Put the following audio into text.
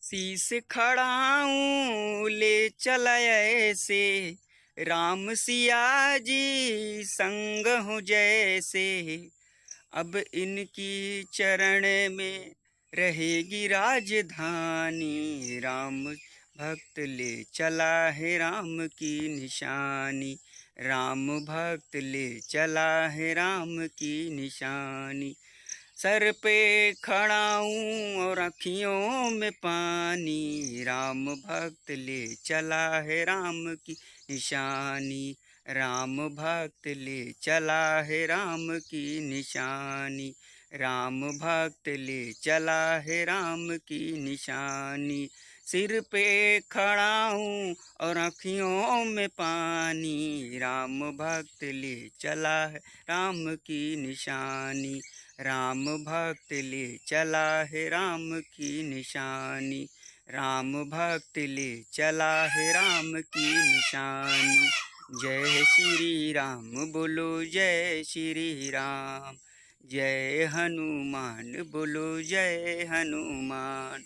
शीस खड़ाऊं ले चला ऐसे, राम सिया जी संग हो जैसे। अब इनकी चरण में रहेगी राजधानी, राम भक्त ले चला है राम की निशानी, राम भक्त ले चला है राम की निशानी। सर पे खड़ा हूँ और अखियों में पानी, राम भक्त ले चला है राम की निशानी, राम भक्त ले चला है राम की निशानी, राम भक्त ले चला है राम की निशानी। सिर पे खड़ा हूँ और अखियों में पानी, राम भक्त ले चला है राम की निशानी, राम भक्त ले चला है राम की निशानी, राम भक्त ले चला है राम की निशानी। जय श्री राम बोलो जय श्री राम, जय हनुमान बोलो जय हनुमान।